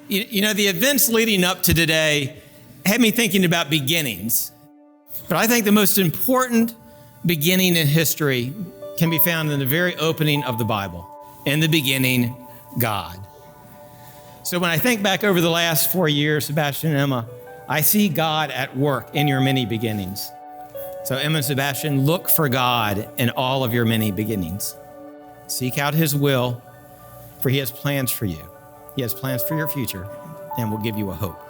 You know, the events leading up to today had me thinking about beginnings. But I think the most important beginning in history can be found in the very opening of the Bible. In the beginning, God. So when I think back over the last 4 years, Sebastian and Emma, I see God at work in your many beginnings. So Emma and Sebastian, look for God in all of your many beginnings. Seek out his will, for he has plans for you. He has plans for your future and will give you a hope.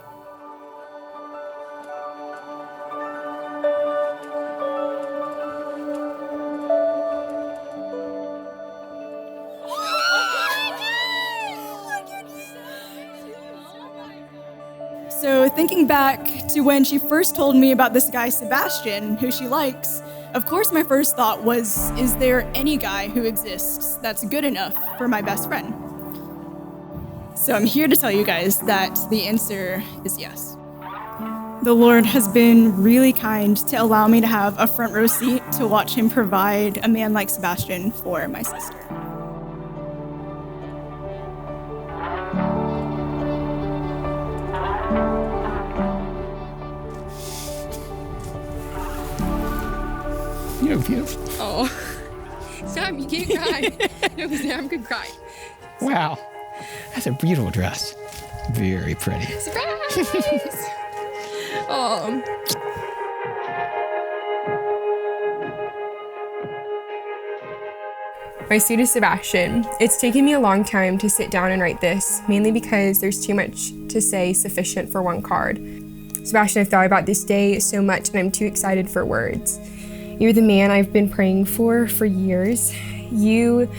So thinking back to when she first told me about this guy, Sebastian, who she likes, of course my first thought was, is there any guy who exists that's good enough for my best friend? So I'm here to tell you guys that the answer is yes. The Lord has been really kind to allow me to have a front row seat to watch him provide a man like Sebastian for my sister. You're beautiful. Oh, Sam, you can't cry. No, Sam could cry. Wow, that's a beautiful dress. Very pretty. Surprise! Oh. My sweetest Sebastian, it's taken me a long time to sit down and write this, mainly because there's too much to say sufficient for one card. Sebastian, I've thought about this day so much and I'm too excited for words. You're the man I've been praying for years. You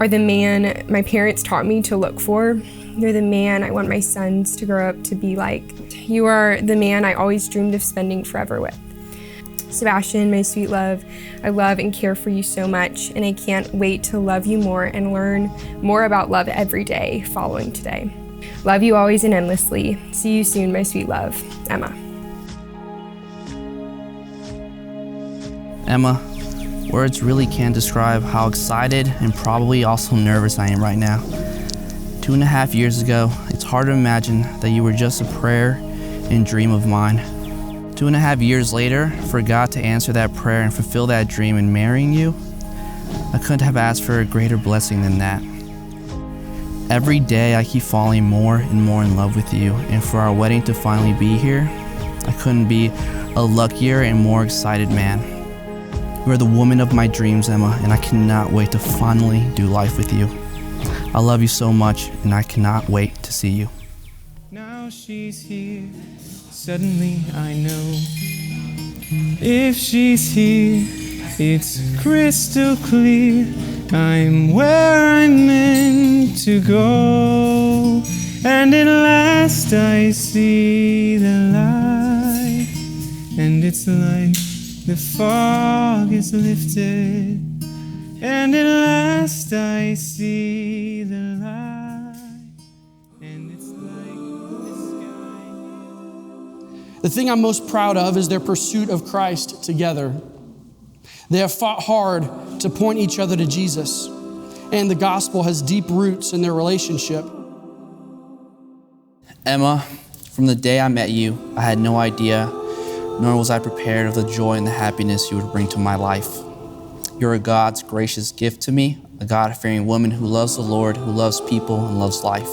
are the man my parents taught me to look for. You're the man I want my sons to grow up to be like. You are the man I always dreamed of spending forever with. Sebastian, my sweet love, I love and care for you so much, and I can't wait to love you more and learn more about love every day following today. Love you always and endlessly. See you soon, my sweet love. Emma. Emma, words really can't describe how excited and probably also nervous I am right now. 2.5 years ago, it's hard to imagine that you were just a prayer and dream of mine. 2.5 years later, for God to answer that prayer and fulfill that dream in marrying you, I couldn't have asked for a greater blessing than that. Every day I keep falling more and more in love with you, and for our wedding to finally be here, I couldn't be a luckier and more excited man. You are the woman of my dreams, Emma, and I cannot wait to finally do life with you. I love you so much, and I cannot wait to see you. Now she's here, suddenly I know. If she's here, it's crystal clear. I'm where I'm meant to go. And at last I see the light, and it's like the fog is lifted, and at last I see the light, and it's like the sky. The thing I'm most proud of is their pursuit of Christ together. They have fought hard to point each other to Jesus, and the gospel has deep roots in their relationship. Emma, from the day I met you, I had no idea, nor was I prepared of the joy and the happiness you would bring to my life. You're a God's gracious gift to me, a God-fearing woman who loves the Lord, who loves people, and loves life.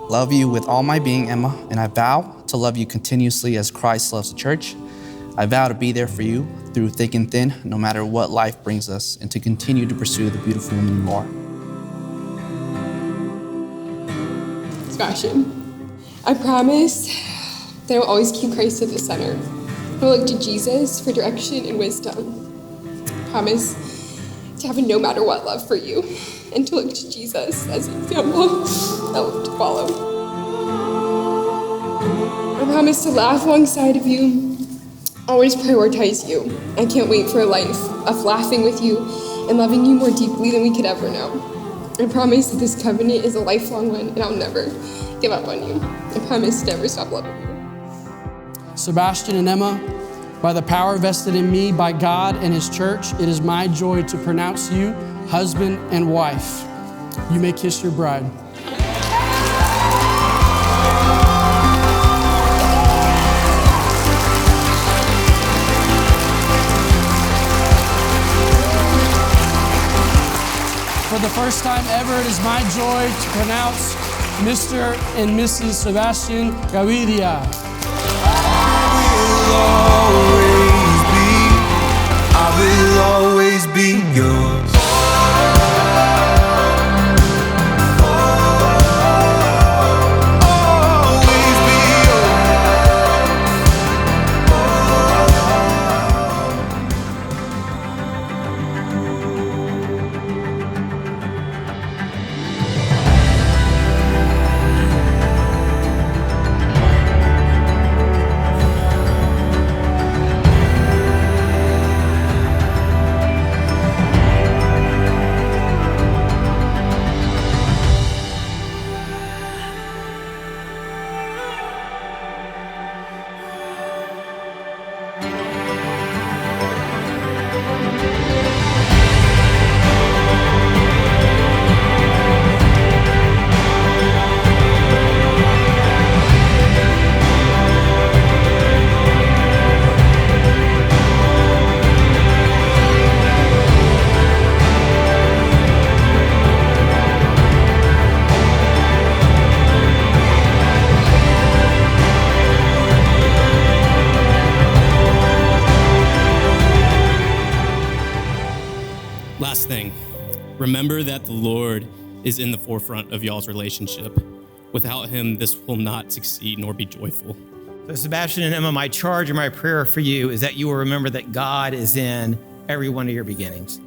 Love you with all my being, Emma, and I vow to love you continuously as Christ loves the church. I vow to be there for you through thick and thin, no matter what life brings us, and to continue to pursue the beautiful woman you are. Sebastian, I promise that I will always keep Christ at the center. I will look to Jesus for direction and wisdom. I promise to have a no matter what love for you, and to look to Jesus as an example I love to follow. I promise to laugh alongside of you, always prioritize you. I can't wait for a life of laughing with you and loving you more deeply than we could ever know. I promise that this covenant is a lifelong one, and I'll never give up on you. I promise to never stop loving you. Sebastian and Emma, by the power vested in me by God and his church, it is my joy to pronounce you husband and wife. You may kiss your bride. for the first time ever, it is my joy to pronounce Mr. and Mrs. Sebastian Gaviria. I will always be yours. Always be Last thing, remember that the Lord is in the forefront of y'all's relationship. Without him, this will not succeed nor be joyful. So Sebastian and Emma, my charge and my prayer for you is that you will remember that God is in every one of your beginnings.